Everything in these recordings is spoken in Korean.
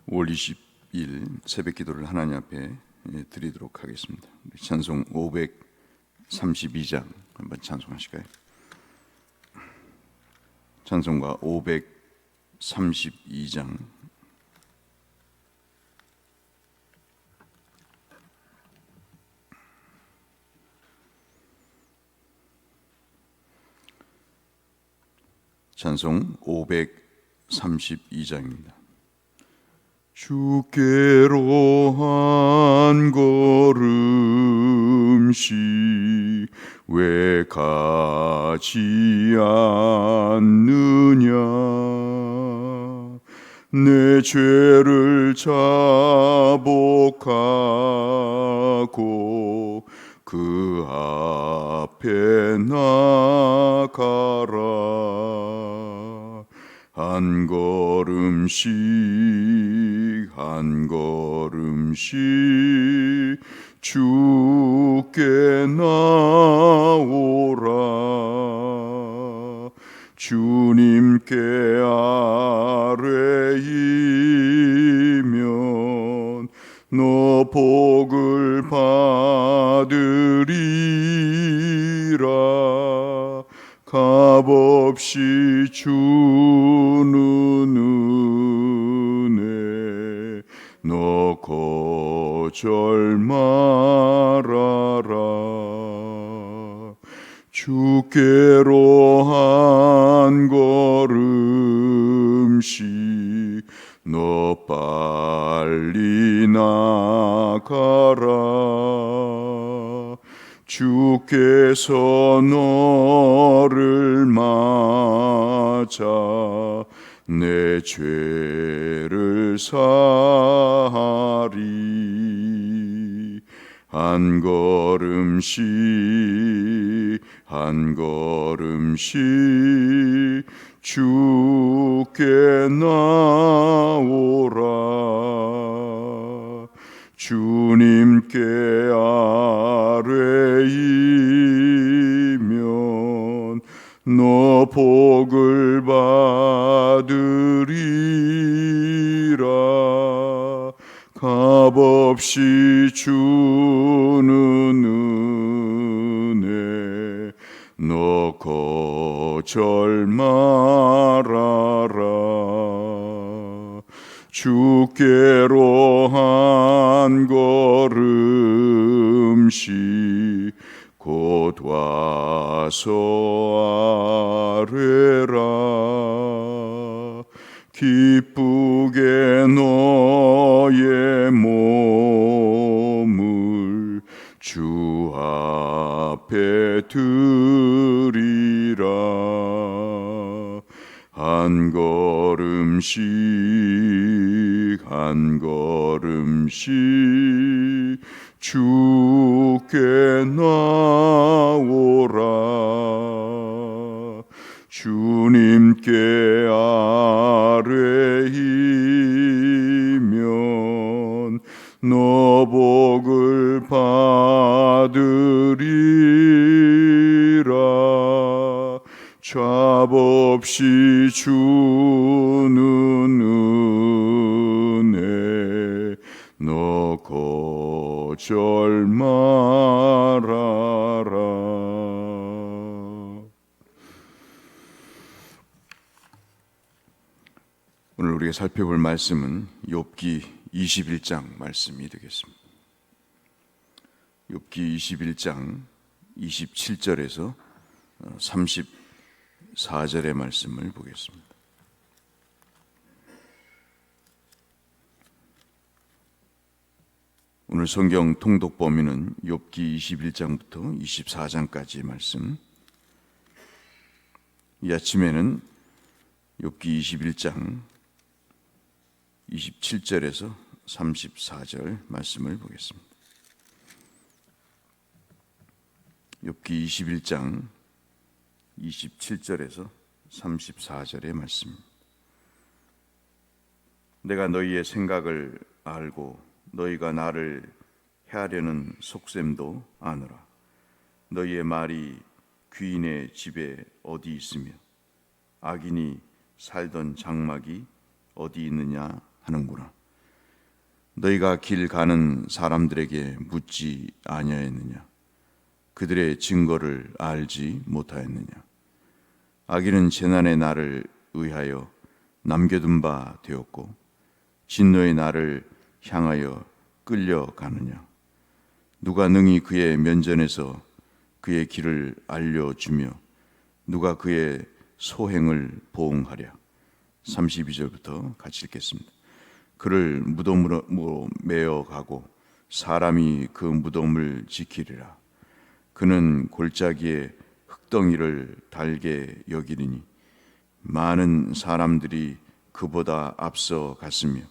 5월 20일 새벽 기도를 하나님 앞에 드리도록 하겠습니다. 찬송 532장 한번 찬송하실까요? 찬송가 532장 찬송 532장입니다. 주께로 한 걸음씩 왜 가지 않느냐, 내 죄를 자복하고 그 앞에 나가라. 한 걸음씩 한 걸음씩 주께 나오라. 주님께 아뢰이면 너 복을 받으리라. 값없이 주는 은혜 너 거절 말아라. 주께로 한 걸음씩 너 빨리 나가라. 주께서 너를 맞아 내 죄를 사하리. 한 걸음씩 한 걸음씩 주께 나오라. 주님께 아뢰이면 너 복을 받으리라. 값없이 주는 은혜 너 거절 말아라. 주께로 한 걸음씩 곧 와서 아뢰라. 기쁘게 너의 몸을 주 앞에 드리라. 한 걸음씩 한 걸음씩 주께 나오라. 주님께 아뢰이면 너 복을 받으리라. 값없이 주는 은혜 너 거절 말아라. 오늘 우리가 살펴볼 말씀은 욥기 21장 말씀이 되겠습니다. 욥기 21장 27절에서 34절의 말씀을 보겠습니다. 오늘 성경 통독 범위는 욥기 21장부터 24장까지의 말씀. 이 아침에는 욥기 21장 27절에서 34절 말씀을 보겠습니다. 욥기 21장 27절에서 34절의 말씀. 내가 너희의 생각을 알고 너희가 나를 해하려는 속셈도 아노라. 너희의 말이 귀인의 집에 어디 있으며 악인이 살던 장막이 어디 있느냐 하는구나. 너희가 길 가는 사람들에게 묻지 아니하였느냐? 그들의 증거를 알지 못하였느냐? 악인은 재난의 날을 의하여 남겨둔 바 되었고 진노의 날을 향하여 끌려가느냐? 누가 능히 그의 면전에서 그의 길을 알려주며 누가 그의 소행을 보응하랴? 32절부터 같이 읽겠습니다. 그를 무덤으로 메어 가고 사람이 그 무덤을 지키리라. 그는 골짜기에 흙덩이를 달게 여기리니 많은 사람들이 그보다 앞서 갔으며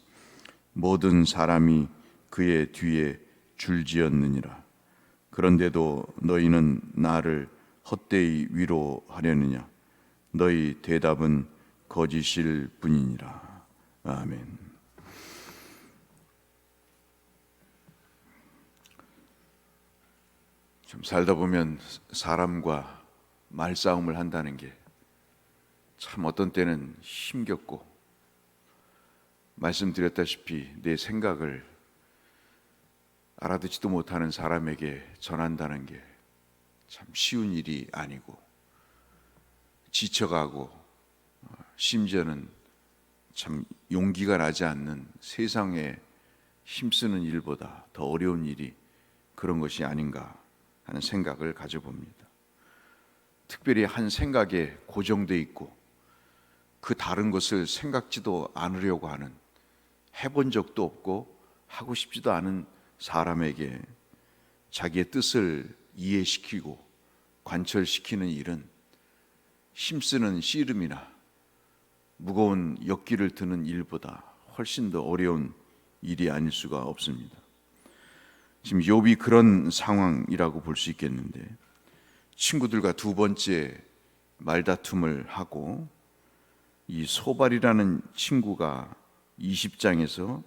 모든 사람이 그의 뒤에 줄지었느니라. 그런데도 너희는 나를 헛되이 위로하려느냐? 너희 대답은 거짓일 뿐이니라. 아멘. 좀 살다 보면 사람과 말싸움을 한다는 게 참 어떤 때는 힘겹고, 말씀드렸다시피 내 생각을 알아듣지도 못하는 사람에게 전한다는 게 참 쉬운 일이 아니고, 지쳐가고 심지어는 참 용기가 나지 않는 세상에 힘쓰는 일보다 더 어려운 일이 그런 것이 아닌가 하는 생각을 가져봅니다. 특별히 한 생각에 고정돼 있고 그 다른 것을 생각지도 않으려고 하는, 해본 적도 없고 하고 싶지도 않은 사람에게 자기의 뜻을 이해시키고 관철시키는 일은 힘쓰는 씨름이나 무거운 역기를 드는 일보다 훨씬 더 어려운 일이 아닐 수가 없습니다. 지금 욥이 그런 상황이라고 볼 수 있겠는데, 친구들과 두 번째 말다툼을 하고 이 소발이라는 친구가 20장에서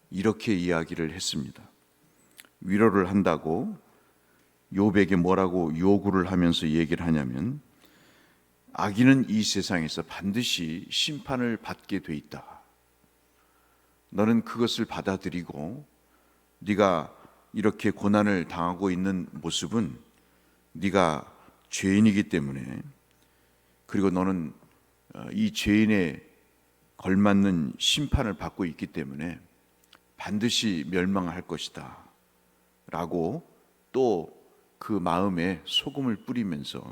이렇게 이야기를 했습니다. 위로를 한다고 욥에게 뭐라고 요구를 하면서 얘기를 하냐면, 악인은 이 세상에서 반드시 심판을 받게 돼 있다. 너는 그것을 받아들이고 네가 이렇게 고난을 당하고 있는 모습은 네가 죄인이기 때문에, 그리고 너는 이 죄인에 걸맞는 심판을 받고 있기 때문에 반드시 멸망할 것이다 라고 또 그 마음에 소금을 뿌리면서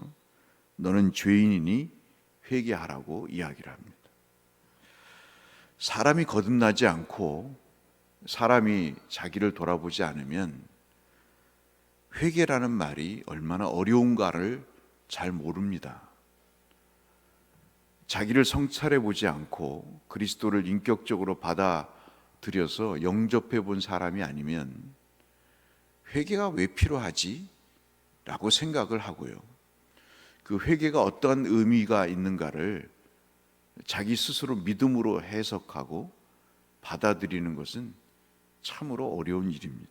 너는 죄인이니 회개하라고 이야기를 합니다. 사람이 거듭나지 않고 사람이 자기를 돌아보지 않으면 회개라는 말이 얼마나 어려운가를 잘 모릅니다. 자기를 성찰해 보지 않고 그리스도를 인격적으로 받아들여서 영접해 본 사람이 아니면 회개가 왜 필요하지? 라고 생각을 하고요, 그 회개가 어떠한 의미가 있는가를 자기 스스로 믿음으로 해석하고 받아들이는 것은 참으로 어려운 일입니다.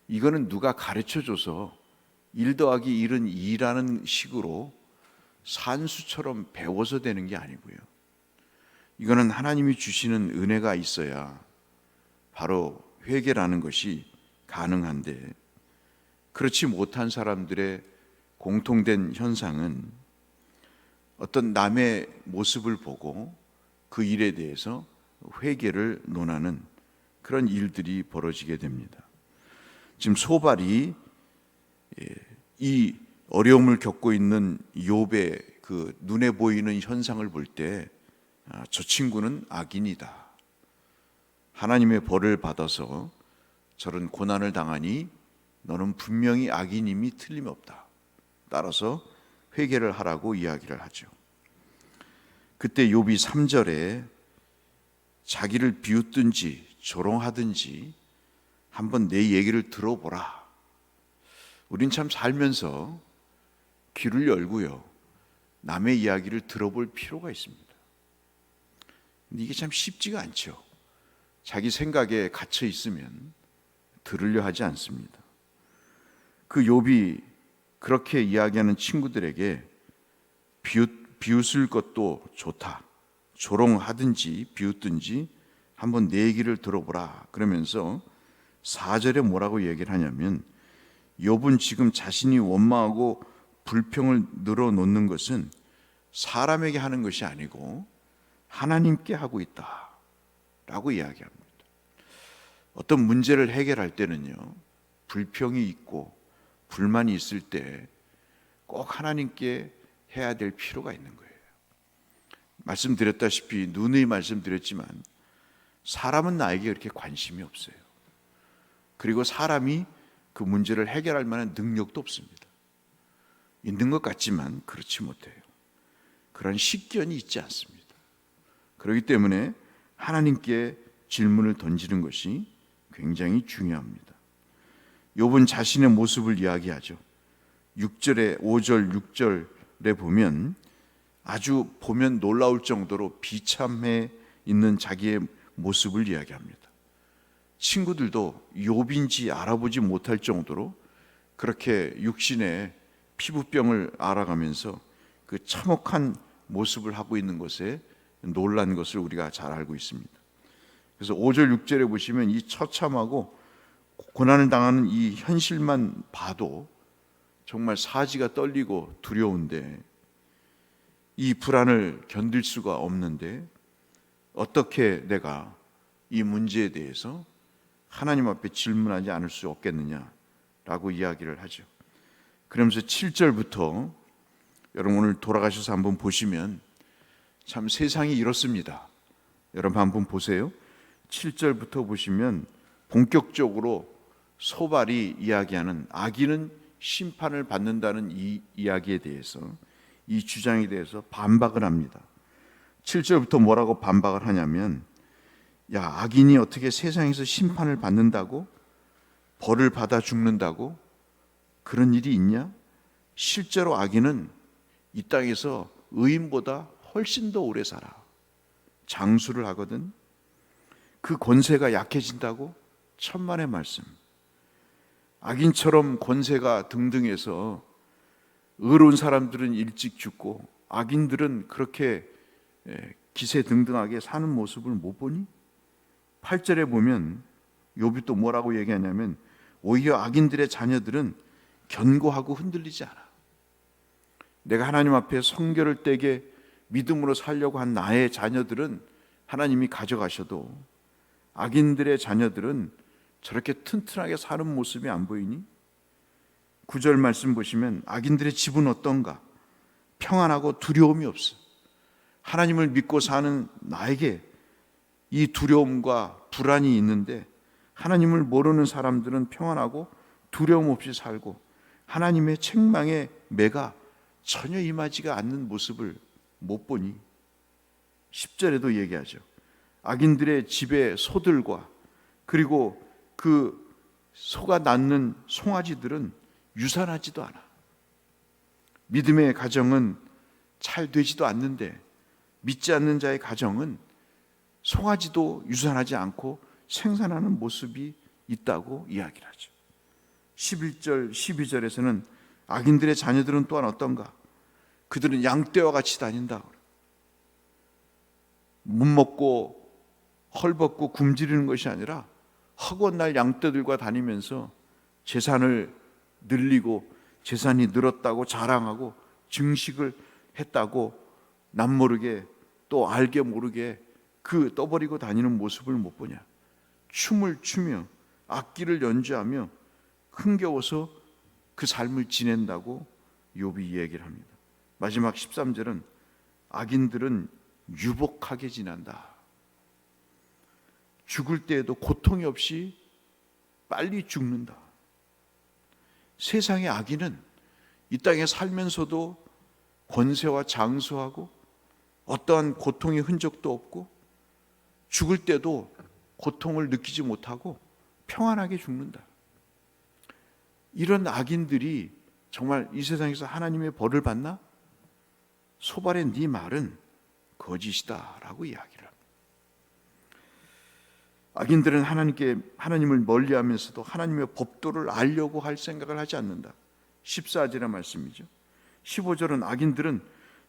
이거는 누가 가르쳐줘서 1 더하기 1은 2라는 식으로 산수처럼 배워서 되는 게 아니고요, 이거는 하나님이 주시는 은혜가 있어야 바로 회개라는 것이 가능한데, 그렇지 못한 사람들의 공통된 현상은 어떤 남의 모습을 보고 그 일에 대해서 회개를 논하는 그런 일들이 벌어지게 됩니다. 지금 소발이 이 어려움을 겪고 있는 욥의 그 눈에 보이는 현상을 볼 때, 저 친구는 악인이다, 하나님의 벌을 받아서 저런 고난을 당하니 너는 분명히 악인임이 틀림없다, 따라서 회개를 하라고 이야기를 하죠. 그때 욥이 3절에 자기를 비웃든지 조롱하든지 한번 내 얘기를 들어보라. 우린 참 살면서 귀를 열고요, 남의 이야기를 들어볼 필요가 있습니다. 근데 이게 참 쉽지가 않죠. 자기 생각에 갇혀 있으면 들으려 하지 않습니다. 그 욥이 그렇게 이야기하는 친구들에게 비웃을 것도 좋다, 조롱하든지 비웃든지 한번 내 얘기를 들어보라. 그러면서 4절에 뭐라고 얘기를 하냐면, 욥은 지금 자신이 원망하고 불평을 늘어놓는 것은 사람에게 하는 것이 아니고 하나님께 하고 있다 라고 이야기합니다. 어떤 문제를 해결할 때는요, 불평이 있고 불만이 있을 때 꼭 하나님께 해야 될 필요가 있는 거예요. 말씀드렸다시피 누누이 말씀드렸지만 사람은 나에게 그렇게 관심이 없어요. 그리고 사람이 그 문제를 해결할 만한 능력도 없습니다. 있는 것 같지만 그렇지 못해요. 그런 식견이 있지 않습니다. 그렇기 때문에 하나님께 질문을 던지는 것이 굉장히 중요합니다. 욥은 자신의 모습을 이야기하죠. 6절에 5절 6절에 보면 아주 보면 놀라울 정도로 비참해 있는 자기의 모습을 이야기합니다. 친구들도 욥인지 알아보지 못할 정도로 그렇게 육신의 피부병을 알아가면서 그 참혹한 모습을 하고 있는 것에 놀란 것을 우리가 잘 알고 있습니다. 그래서 5절 6절에 보시면 이 처참하고 고난을 당하는 이 현실만 봐도 정말 사지가 떨리고 두려운데, 이 불안을 견딜 수가 없는데 어떻게 내가 이 문제에 대해서 하나님 앞에 질문하지 않을 수 없겠느냐라고 이야기를 하죠. 그러면서 7절부터 여러분 오늘 돌아가셔서 한번 보시면 참 세상이 이렇습니다. 여러분 한번 보세요. 7절부터 보시면 본격적으로 소발이 이야기하는 악인은 심판을 받는다는 이 이야기에 대해서, 이 주장에 대해서 반박을 합니다. 7절부터 뭐라고 반박을 하냐면, 야, 악인이 어떻게 세상에서 심판을 받는다고? 벌을 받아 죽는다고? 그런 일이 있냐? 실제로 악인은 이 땅에서 의인보다 훨씬 더 오래 살아. 장수를 하거든. 그 권세가 약해진다고? 천만의 말씀. 악인처럼 권세가 등등해서 의로운 사람들은 일찍 죽고 악인들은 그렇게 기세등등하게 사는 모습을 못 보니? 8절에 보면 욥이 또 뭐라고 얘기하냐면, 오히려 악인들의 자녀들은 견고하고 흔들리지 않아. 내가 하나님 앞에 성결을 떼게 믿음으로 살려고 한 나의 자녀들은 하나님이 가져가셔도 악인들의 자녀들은 저렇게 튼튼하게 사는 모습이 안 보이니? 9절 말씀 보시면 악인들의 집은 어떤가? 평안하고 두려움이 없어. 하나님을 믿고 사는 나에게 이 두려움과 불안이 있는데, 하나님을 모르는 사람들은 평안하고 두려움 없이 살고 하나님의 책망의 매가 전혀 임하지가 않는 모습을 못 보니? 10절에도 얘기하죠. 악인들의 집의 소들과 그리고 그 소가 낳는 송아지들은 유산하지도 않아. 믿음의 가정은 잘 되지도 않는데 믿지 않는 자의 가정은 송아지도 유산하지 않고 생산하는 모습이 있다고 이야기를 하죠. 11절, 12절에서는 악인들의 자녀들은 또한 어떤가? 그들은 양떼와 같이 다닌다. 못 먹고 헐벗고 굶주리는 것이 아니라 허건날 양떼들과 다니면서 재산을 늘리고 재산이 늘었다고 자랑하고 증식을 했다고 남모르게 또 알게 모르게 그 떠버리고 다니는 모습을 못 보냐? 춤을 추며 악기를 연주하며 흥겨워서 그 삶을 지낸다고 욥이 얘기를 합니다. 마지막 13절은 악인들은 유복하게 지낸다. 죽을 때에도 고통이 없이 빨리 죽는다. 세상의 악인은 이 땅에 살면서도 권세와 장수하고 어떠한 고통의 흔적도 없고 죽을 때도 고통을 느끼지 못하고 평안하게 죽는다. 이런 악인들이 정말 이 세상에서 하나님의 벌을 받나? 소발의 네 말은 거짓이다라고 이야기를 합니다. 악인들은 하나님을 멀리하면서도 하나님의 법도를 알려고 할 생각을 하지 않는다. 14절의 말씀이죠. 15절은 악인들은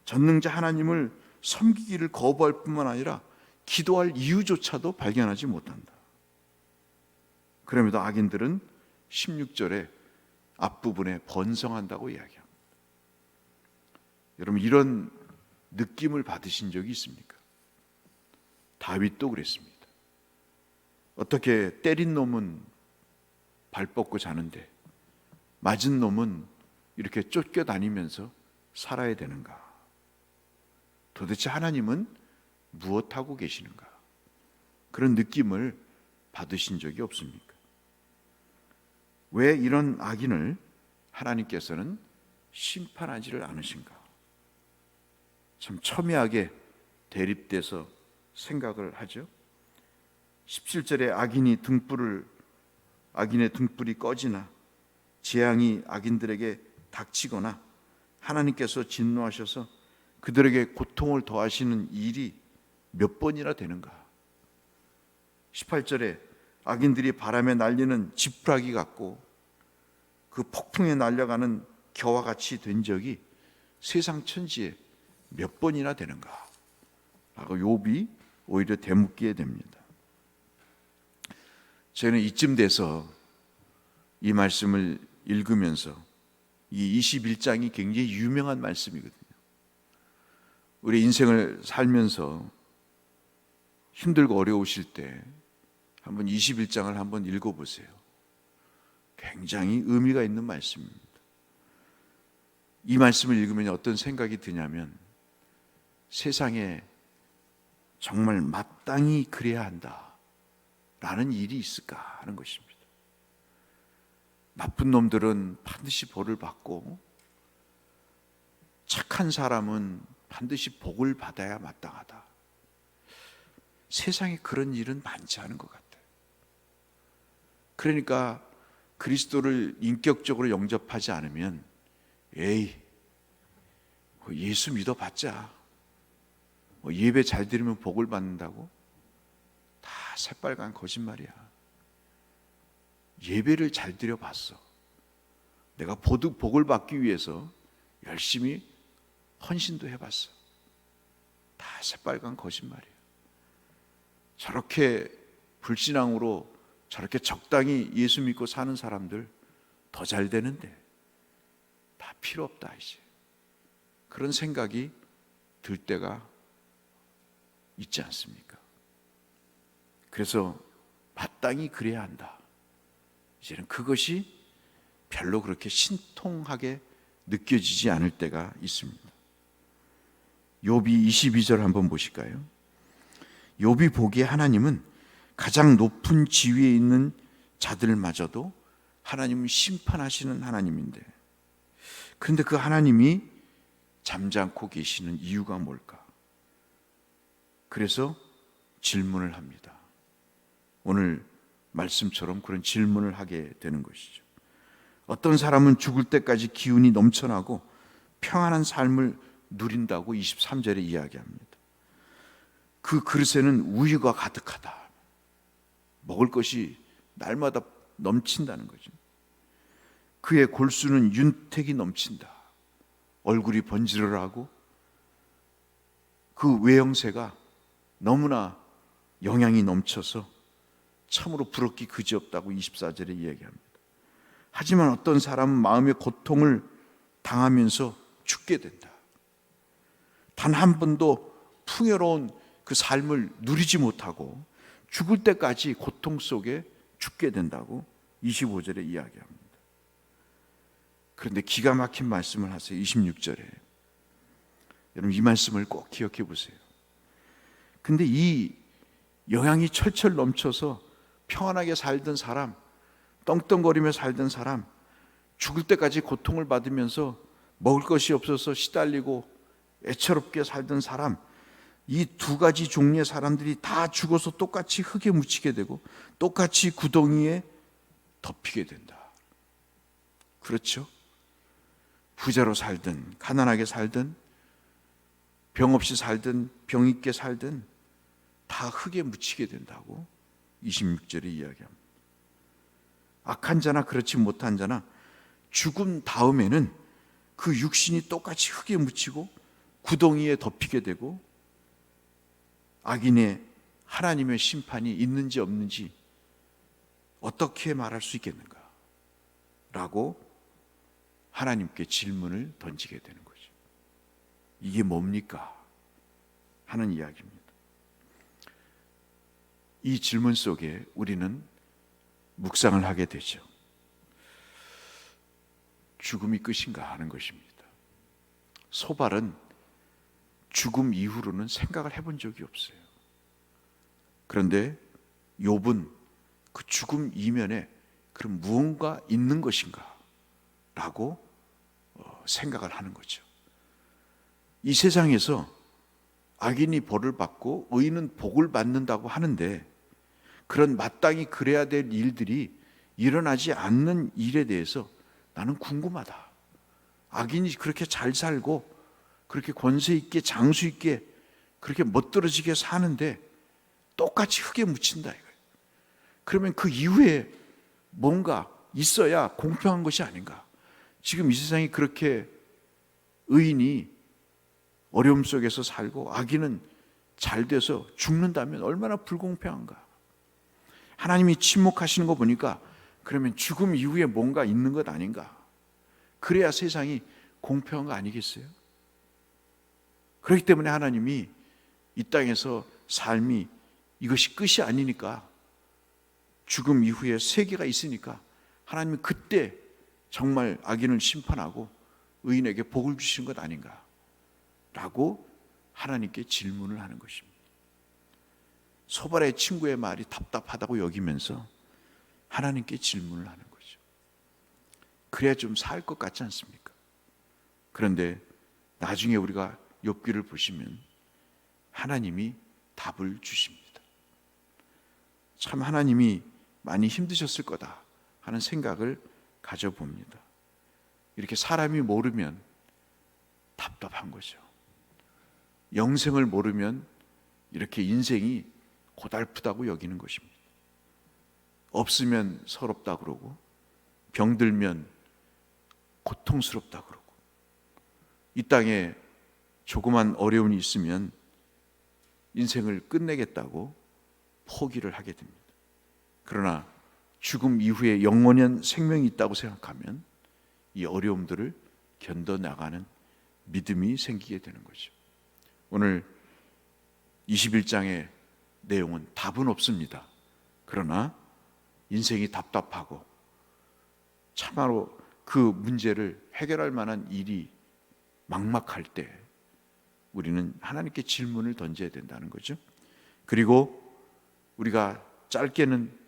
전능자 하나님을 섬기기를 거부할 뿐만 아니라 기도할 이유조차도 발견하지 못한다. 그럼에도 악인들은 16절에 앞부분에 번성한다고 이야기합니다. 여러분, 이런 느낌을 받으신 적이 있습니까? 다윗도 그랬습니다. 어떻게 때린 놈은 발 뻗고 자는데 맞은 놈은 이렇게 쫓겨다니면서 살아야 되는가? 도대체 하나님은 무엇하고 계시는가? 그런 느낌을 받으신 적이 없습니까? 왜 이런 악인을 하나님께서는 심판하지를 않으신가? 참 첨예하게 대립돼서 생각을 하죠. 17절에 악인의 등불이 꺼지나 재앙이 악인들에게 닥치거나 하나님께서 진노하셔서 그들에게 고통을 더하시는 일이 몇 번이나 되는가? 18절에 악인들이 바람에 날리는 지푸라기 같고 그 폭풍에 날려가는 겨와 같이 된 적이 세상 천지에 몇 번이나 되는가? 라고 욥이 오히려 되묻게 됩니다. 저는 이쯤 돼서 이 말씀을 읽으면서 이 21장이 굉장히 유명한 말씀이거든요. 우리 인생을 살면서 힘들고 어려우실 때 한번 21장을 한번 읽어보세요. 굉장히 의미가 있는 말씀입니다. 이 말씀을 읽으면 어떤 생각이 드냐면 세상에 정말 마땅히 그래야 한다라는 일이 있을까 하는 것입니다. 나쁜 놈들은 반드시 벌을 받고 착한 사람은 반드시 복을 받아야 마땅하다. 세상에 그런 일은 많지 않은 것 같아요. 그러니까 그리스도를 인격적으로 영접하지 않으면 예수 믿어봤자 예배 잘 드리면 복을 받는다고? 다 새빨간 거짓말이야. 예배를 잘 드려봤어. 내가 복을 받기 위해서 열심히 헌신도 해봤어. 다 새빨간 거짓말이야. 저렇게 불신앙으로 저렇게 적당히 예수 믿고 사는 사람들 더 잘 되는데 다 필요 없다 이제. 그런 생각이 들 때가 있지 않습니까? 그래서 마땅히 그래야 한다. 이제는 그것이 별로 그렇게 신통하게 느껴지지 않을 때가 있습니다. 욥이 22절 한번 보실까요? 욥이 보기에 하나님은 가장 높은 지위에 있는 자들마저도 하나님은 심판하시는 하나님인데, 그런데 그 하나님이 잠잠고 계시는 이유가 뭘까? 그래서 질문을 합니다. 오늘 말씀처럼 그런 질문을 하게 되는 것이죠. 어떤 사람은 죽을 때까지 기운이 넘쳐나고 평안한 삶을 누린다고 23절에 이야기합니다. 그 그릇에는 우유가 가득하다. 먹을 것이 날마다 넘친다는 거죠. 그의 골수는 윤택이 넘친다. 얼굴이 번지르르하고 그 외형새가 너무나 영양이 넘쳐서 참으로 부럽기 그지없다고 24절에 이야기합니다. 하지만 어떤 사람은 마음의 고통을 당하면서 죽게 된다. 단 한 번도 풍요로운 그 삶을 누리지 못하고 죽을 때까지 고통 속에 죽게 된다고 25절에 이야기합니다. 그런데 기가 막힌 말씀을 하세요. 26절에. 여러분 이 말씀을 꼭 기억해 보세요. 근데 이 영양이 철철 넘쳐서 평안하게 살던 사람, 떵떵거리며 살던 사람, 죽을 때까지 고통을 받으면서 먹을 것이 없어서 시달리고 애처롭게 살던 사람, 이 두 가지 종류의 사람들이 다 죽어서 똑같이 흙에 묻히게 되고 똑같이 구덩이에 덮이게 된다. 그렇죠? 부자로 살든 가난하게 살든 병 없이 살든 병 있게 살든 다 흙에 묻히게 된다고 26절에 이야기합니다. 악한 자나 그렇지 못한 자나 죽음 다음에는 그 육신이 똑같이 흙에 묻히고 구덩이에 덮이게 되고 악인의 하나님의 심판이 있는지 없는지 어떻게 말할 수 있겠는가? 라고 하나님께 질문을 던지게 되는 거죠. 이게 뭡니까? 하는 이야기입니다. 이 질문 속에 우리는 묵상을 하게 되죠. 죽음이 끝인가 하는 것입니다. 소발은 죽음 이후로는 생각을 해본 적이 없어요. 그런데 욥은 그 죽음 이면에 그럼 무언가 있는 것인가? 라고 생각을 하는 거죠. 이 세상에서 악인이 벌을 받고 의인은 복을 받는다고 하는데 그런 마땅히 그래야 될 일들이 일어나지 않는 일에 대해서 나는 궁금하다. 악인이 그렇게 잘 살고 그렇게 권세 있게 장수 있게 그렇게 멋들어지게 사는데 똑같이 흙에 묻힌다 이거예요. 그러면 그 이후에 뭔가 있어야 공평한 것이 아닌가? 지금 이 세상이 그렇게 의인이 어려움 속에서 살고 악인은 잘 돼서 죽는다면 얼마나 불공평한가? 하나님이 침묵하시는 거 보니까 그러면 죽음 이후에 뭔가 있는 것 아닌가? 그래야 세상이 공평한 거 아니겠어요? 그렇기 때문에 하나님이 이 땅에서 삶이 이것이 끝이 아니니까 죽음 이후에 세계가 있으니까 하나님이 그때 정말 악인을 심판하고 의인에게 복을 주시는 것 아닌가? 라고 하나님께 질문을 하는 것입니다. 소발의 친구의 말이 답답하다고 여기면서 하나님께 질문을 하는 거죠. 그래야 좀 살 것 같지 않습니까? 그런데 나중에 우리가 욥기를 보시면 하나님이 답을 주십니다. 참 하나님이 많이 힘드셨을 거다 하는 생각을 가져봅니다. 이렇게 사람이 모르면 답답한 거죠. 영생을 모르면 이렇게 인생이 고달프다고 여기는 것입니다. 없으면 서럽다 그러고 병들면 고통스럽다 그러고 이 땅에 조그만 어려움이 있으면 인생을 끝내겠다고 포기를 하게 됩니다. 그러나 죽음 이후에 영원한 생명이 있다고 생각하면 이 어려움들을 견뎌나가는 믿음이 생기게 되는 거죠. 오늘 21장의 내용은 답은 없습니다. 그러나 인생이 답답하고 참으로 그 문제를 해결할 만한 일이 막막할 때 우리는 하나님께 질문을 던져야 된다는 거죠. 그리고 우리가 짧게는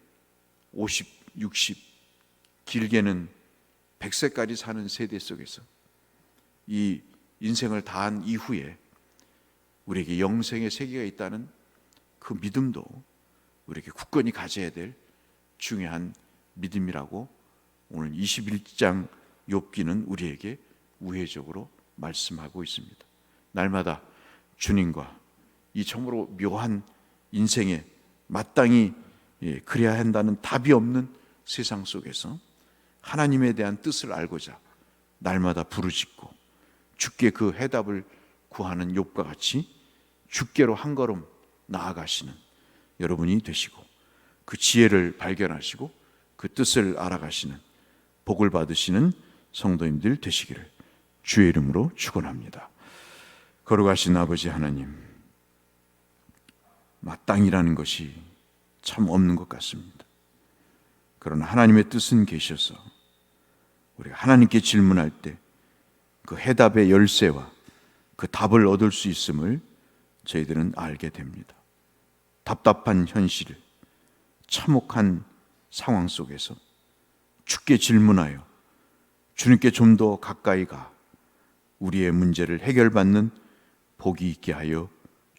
50, 60, 길게는 100세까지 사는 세대 속에서 이 인생을 다한 이후에 우리에게 영생의 세계가 있다는 그 믿음도 우리에게 굳건히 가져야 될 중요한 믿음이라고 오늘 21장 욥기는 우리에게 우회적으로 말씀하고 있습니다. 날마다 주님과 이 정말로 묘한 인생에 마땅히 그래야 한다는 답이 없는 세상 속에서 하나님에 대한 뜻을 알고자 날마다 부르짖고 주께 그 해답을 구하는 욥과 같이 주께로 한 걸음 나아가시는 여러분이 되시고 그 지혜를 발견하시고 그 뜻을 알아가시는 복을 받으시는 성도님들 되시기를 주의 이름으로 축원합니다. 거룩하신 아버지 하나님, 마땅이라는 것이 참 없는 것 같습니다. 그러나 하나님의 뜻은 계셔서 우리가 하나님께 질문할 때 그 해답의 열쇠와 그 답을 얻을 수 있음을 저희들은 알게 됩니다. 답답한 현실, 참혹한 상황 속에서 주께 질문하여 주님께 좀 더 가까이 가 우리의 문제를 해결받는 복이 있게 하여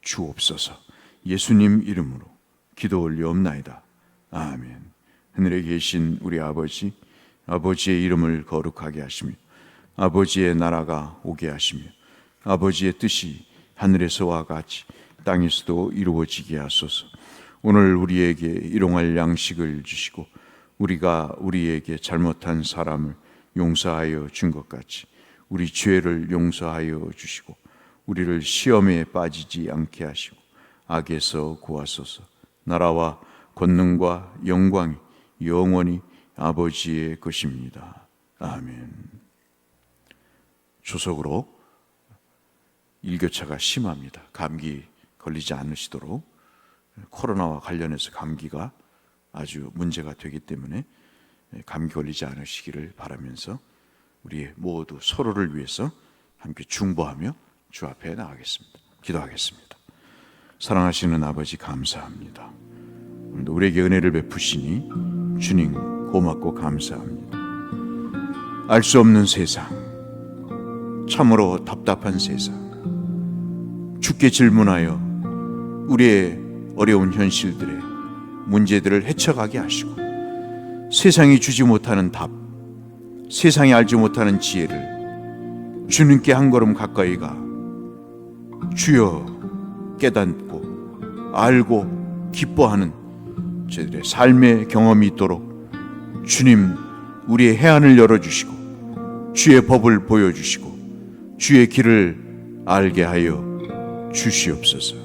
주옵소서. 예수님 이름으로 기도 올리옵나이다. 아멘. 하늘에 계신 우리 아버지, 아버지의 이름을 거룩하게 하시며 아버지의 나라가 오게 하시며 아버지의 뜻이 하늘에서와 같이 땅에서도 이루어지게 하소서. 오늘 우리에게 일용할 양식을 주시고 우리가 우리에게 잘못한 사람을 용서하여 준 것 같이 우리 죄를 용서하여 주시고 우리를 시험에 빠지지 않게 하시고 악에서 구하소서. 나라와 권능과 영광이 영원히 아버지의 것입니다. 아멘. 조석으로 일교차가 심합니다. 감기 걸리지 않으시도록. 코로나와 관련해서 감기가 아주 문제가 되기 때문에 감기 걸리지 않으시기를 바라면서 우리 모두 서로를 위해서 함께 중보하며 주 앞에 나가겠습니다. 기도하겠습니다. 사랑하시는 아버지, 감사합니다. 오늘도 우리에게 은혜를 베푸시니 주님 고맙고 감사합니다. 알 수 없는 세상, 참으로 답답한 세상, 주께 질문하여 우리의 어려운 현실들에 문제들을 헤쳐가게 하시고 세상이 주지 못하는 답, 세상이 알지 못하는 지혜를 주님께 한 걸음 가까이 가 주여 깨닫고 알고 기뻐하는 저희들의 삶의 경험이 있도록 주님 우리의 해안을 열어주시고 주의 법을 보여주시고 주의 길을 알게 하여 주시옵소서.